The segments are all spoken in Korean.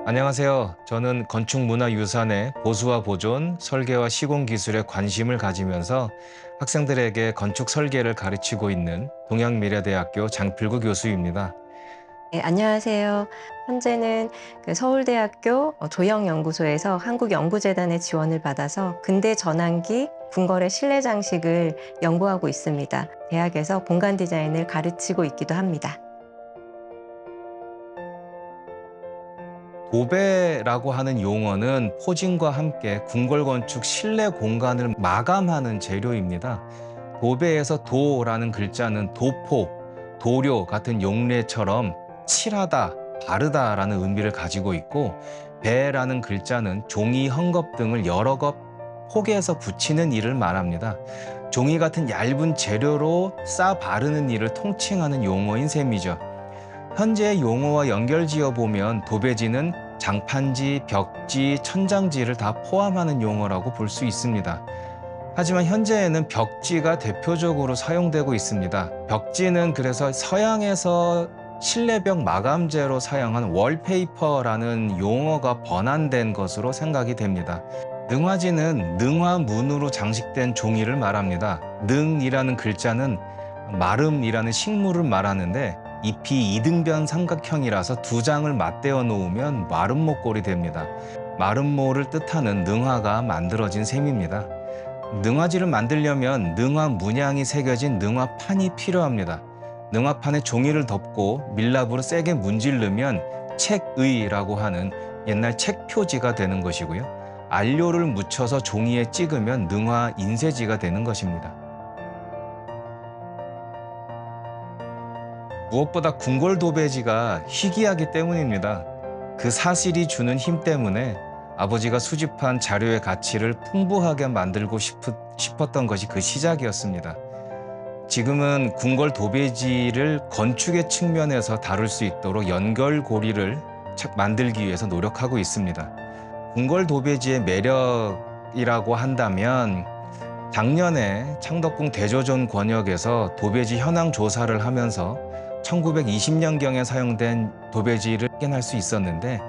안녕하세요. 저는 건축문화유산의 보수와 보존, 설계와 시공 기술에 관심을 가지면서 학생들에게 건축 설계를 가르치고 있는 동양미래대학교 장필구 교수입니다. 네, 안녕하세요. 현재는 서울대학교 조형연구소에서 한국연구재단의 지원을 받아서 근대 전환기 궁궐의 실내 장식을 연구하고 있습니다. 대학에서 공간 디자인을 가르치고 있기도 합니다. 도배라고 하는 용어는 포진과 함께 궁궐 건축 실내 공간을 마감하는 재료입니다. 도배에서 도라는 글자는 도포, 도료 같은 용례처럼 칠하다, 바르다라는 의미를 가지고 있고, 배라는 글자는 종이, 헝겊 등을 여러 겹 포개서 붙이는 일을 말합니다. 종이 같은 얇은 재료로 쌓아 바르는 일을 통칭하는 용어인 셈이죠. 현재의 용어와 연결지어 보면 도배지는 장판지, 벽지, 천장지를 다 포함하는 용어라고 볼 수 있습니다. 하지만 현재에는 벽지가 대표적으로 사용되고 있습니다. 벽지는 그래서 서양에서 실내벽 마감재로 사용한 월페이퍼라는 용어가 번안된 것으로 생각이 됩니다. 능화지는 능화문으로 장식된 종이를 말합니다. 능이라는 글자는 마름이라는 식물을 말하는데 잎이 이등변 삼각형이라서 두 장을 맞대어 놓으면 마름모꼴이 됩니다. 마름모를 뜻하는 능화가 만들어진 셈입니다. 능화지를 만들려면 능화 문양이 새겨진 능화판이 필요합니다. 능화판에 종이를 덮고 밀랍으로 세게 문지르면 책의라고 하는 옛날 책 표지가 되는 것이고요. 안료를 묻혀서 종이에 찍으면 능화 인쇄지가 되는 것입니다. 무엇보다 궁궐 도배지가 희귀하기 때문입니다. 그 사실이 주는 힘 때문에 아버지가 수집한 자료의 가치를 풍부하게 만들고 싶었던 것이 그 시작이었습니다. 지금은 궁궐 도배지를 건축의 측면에서 다룰 수 있도록 연결고리를 만들기 위해서 노력하고 있습니다. 궁궐 도배지의 매력이라고 한다면 작년에 창덕궁 대조전 권역에서 도배지 현황 조사를 하면서 1920년경에 사용된 도배지를 확인할 수 있었는데,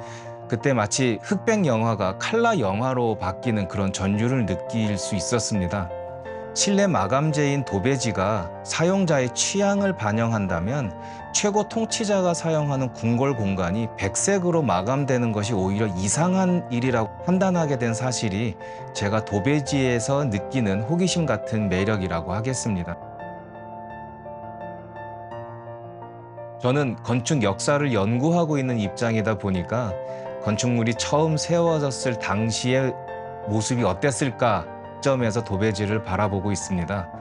그때 마치 흑백 영화가 칼라 영화로 바뀌는 그런 전율을 느낄 수 있었습니다. 실내 마감재인 도배지가 사용자의 취향을 반영한다면 최고 통치자가 사용하는 궁궐 공간이 백색으로 마감되는 것이 오히려 이상한 일이라고 판단하게 된 사실이 제가 도배지에서 느끼는 호기심 같은 매력이라고 하겠습니다. 저는 건축 역사를 연구하고 있는 입장이다 보니까 건축물이 처음 세워졌을 당시의 모습이 어땠을까 점에서 도배지를 바라보고 있습니다.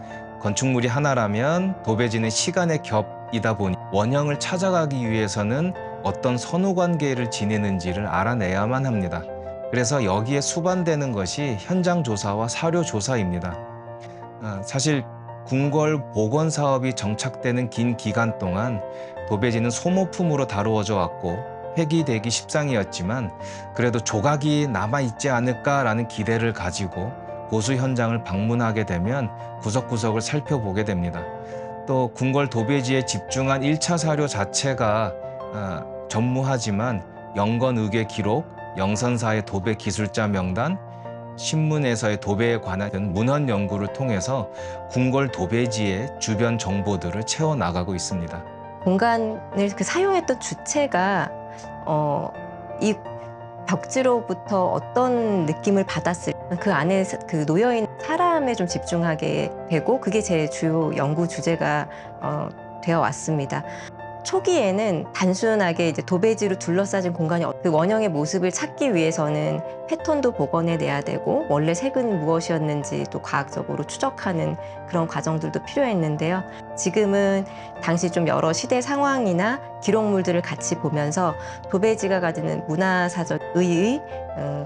건축물이 하나라면 도배지는 시간의 겹이다 보니 원형을 찾아가기 위해서는 어떤 선후관계를 지니는지를 알아내야만 합니다. 그래서 여기에 수반되는 것이 현장 조사와 사료 조사입니다. 사실 궁궐 복원 사업이 정착되는 긴 기간 동안 도배지는 소모품으로 다루어져 왔고 폐기되기 십상이었지만, 그래도 조각이 남아있지 않을까라는 기대를 가지고 보수 현장을 방문하게 되면 구석구석을 살펴보게 됩니다. 또 궁궐 도배지에 집중한 1차 사료 자체가 전무하지만 영건의궤 기록, 영선사의 도배 기술자 명단, 신문에서의 도배에 관한 문헌 연구를 통해서 궁궐 도배지의 주변 정보들을 채워나가고 있습니다. 공간을 사용했던 주체가 이 벽지로부터 어떤 느낌을 받았을 그 안에 놓여 있는 사람에 좀 집중하게 되고, 그게 제 주요 연구 주제가 되어 왔습니다. 초기에는 단순하게 이제 도배지로 둘러싸진 공간이 그 원형의 모습을 찾기 위해서는 패턴도 복원해내야 되고 원래 색은 무엇이었는지 또 과학적으로 추적하는 그런 과정들도 필요했는데요. 지금은 당시 좀 여러 시대 상황이나 기록물들을 같이 보면서 도배지가 가지는 문화사적 의의,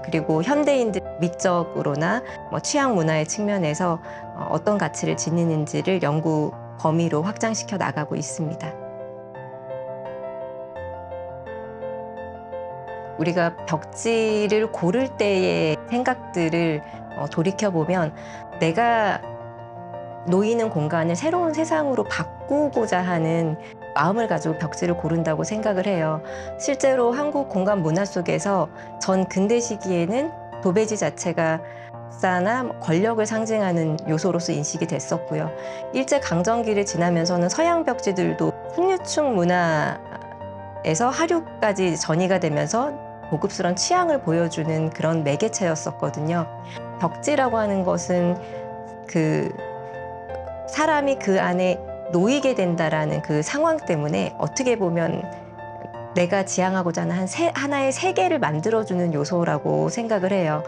그리고 현대인들 미적으로나 취향 문화의 측면에서 어떤 가치를 지니는지를 연구 범위로 확장시켜 나가고 있습니다. 우리가 벽지를 고를 때의 생각들을 돌이켜보면 내가 놓이는 공간을 새로운 세상으로 바꾸고자 하는 마음을 가지고 벽지를 고른다고 생각을 해요. 실제로 한국 공간 문화 속에서 전 근대 시기에는 도배지 자체가 역사나 권력을 상징하는 요소로서 인식이 됐었고요. 일제 강점기를 지나면서는 서양 벽지들도 상류층 문화에서 하류까지 전이가 되면서 고급스러운 취향을 보여주는 그런 매개체였었거든요. 벽지라고 하는 것은 그 사람이 그 안에 놓이게 된다라는 그 상황 때문에 어떻게 보면 내가 지향하고자 하는 하나의 세계를 만들어주는 요소라고 생각을 해요.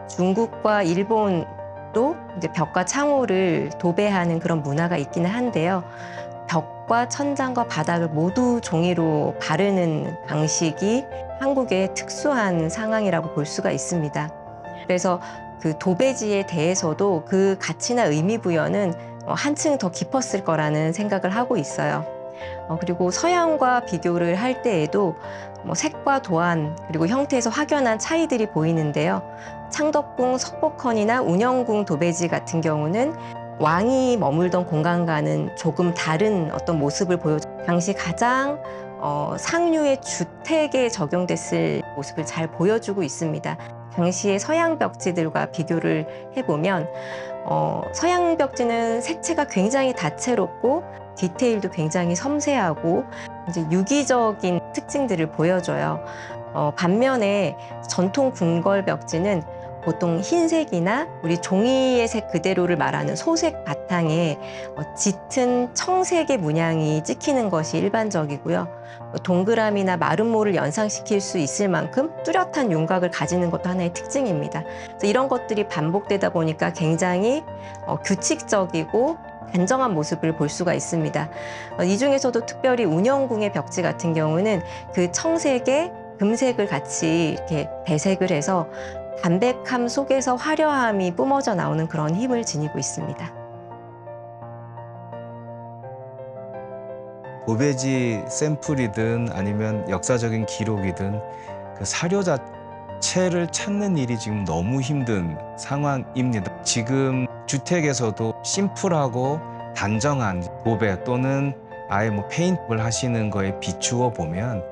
중국과 일본도 이제 벽과 창호를 도배하는 그런 문화가 있기는 한데요. 벽과 천장과 바닥을 모두 종이로 바르는 방식이 한국의 특수한 상황이라고 볼 수가 있습니다. 그래서 그 도배지에 대해서도 그 가치나 의미 부여는 한층 더 깊었을 거라는 생각을 하고 있어요. 그리고 서양과 비교를 할 때에도 색과 도안 그리고 형태에서 확연한 차이들이 보이는데요. 창덕궁, 석복헌이나 운영궁 도배지 같은 경우는 왕이 머물던 공간과는 조금 다른 어떤 모습을 보여줘 당시 가장 상류의 주택에 적용됐을 모습을 잘 보여주고 있습니다. 당시의 서양 벽지들과 비교를 해보면 서양 벽지는 색채가 굉장히 다채롭고 디테일도 굉장히 섬세하고 이제 유기적인 특징들을 보여줘요. 반면에 전통 궁궐 벽지는 보통 흰색이나 우리 종이의 색 그대로를 말하는 소색 바탕에 짙은 청색의 문양이 찍히는 것이 일반적이고요. 동그라미나 마름모를 연상시킬 수 있을 만큼 뚜렷한 윤곽을 가지는 것도 하나의 특징입니다. 그래서 이런 것들이 반복되다 보니까 굉장히 규칙적이고 단정한 모습을 볼 수가 있습니다. 이 중에서도 특별히 운영궁의 벽지 같은 경우는 그 청색에 금색을 같이 이렇게 배색을 해서 담백함 속에서 화려함이 뿜어져 나오는 그런 힘을 지니고 있습니다. 도배지 샘플이든 아니면 역사적인 기록이든 그 사료 자체를 찾는 일이 지금 너무 힘든 상황입니다. 지금 주택에서도 심플하고 단정한 도배 또는 아예 페인트를 하시는 거에 비추어 보면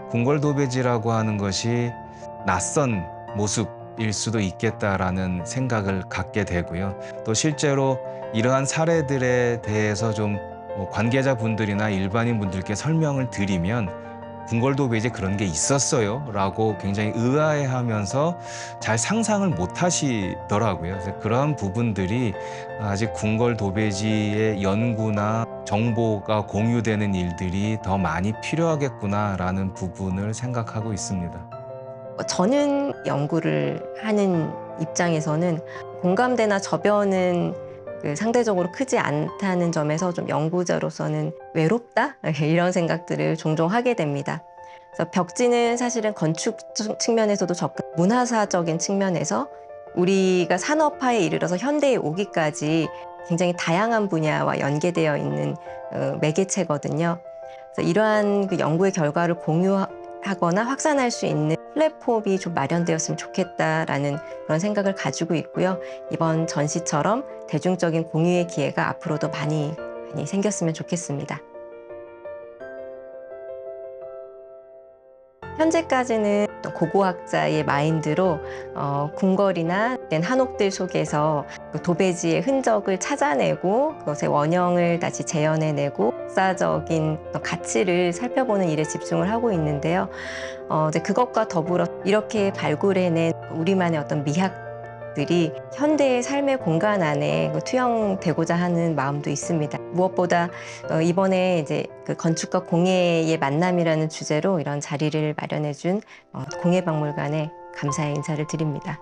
궁궐 도배지라고 하는 것이 낯선 모습일 수도 있겠다라는 생각을 갖게 되고요. 또 실제로 이러한 사례들에 대해서 좀 관계자분들이나 일반인분들께 설명을 드리면 궁궐 도배지에 그런 게 있었어요 라고 굉장히 의아해하면서 잘 상상을 못 하시더라고요. 그래서 그러한 부분들이 아직 궁궐 도배지의 연구나 정보가 공유되는 일들이 더 많이 필요하겠구나라는 부분을 생각하고 있습니다. 저는 연구를 하는 입장에서는 공감대나 저변은 상대적으로 크지 않다는 점에서 좀 연구자로서는 외롭다? 이런 생각들을 종종 하게 됩니다. 그래서 벽지는 사실은 건축 측면에서도 접근, 문화사적인 측면에서 우리가 산업화에 이르러서 현대에 오기까지 굉장히 다양한 분야와 연계되어 있는 매개체거든요. 그래서 이러한 그 연구의 결과를 공유하거나 확산할 수 있는 플랫폼이 좀 마련되었으면 좋겠다라는 그런 생각을 가지고 있고요. 이번 전시처럼 대중적인 공유의 기회가 앞으로도 많이 생겼으면 좋겠습니다. 현재까지는 고고학자의 마인드로 궁궐이나 한옥들 속에서 도배지의 흔적을 찾아내고 그것의 원형을 다시 재현해내고 역사적인 가치를 살펴보는 일에 집중을 하고 있는데요. 이제 그것과 더불어 이렇게 발굴해낸 우리만의 어떤 미학들이 현대의 삶의 공간 안에 투영되고자 하는 마음도 있습니다. 무엇보다 이번에 이제 그 건축과 공예의 만남이라는 주제로 이런 자리를 마련해준 공예박물관에 감사의 인사를 드립니다.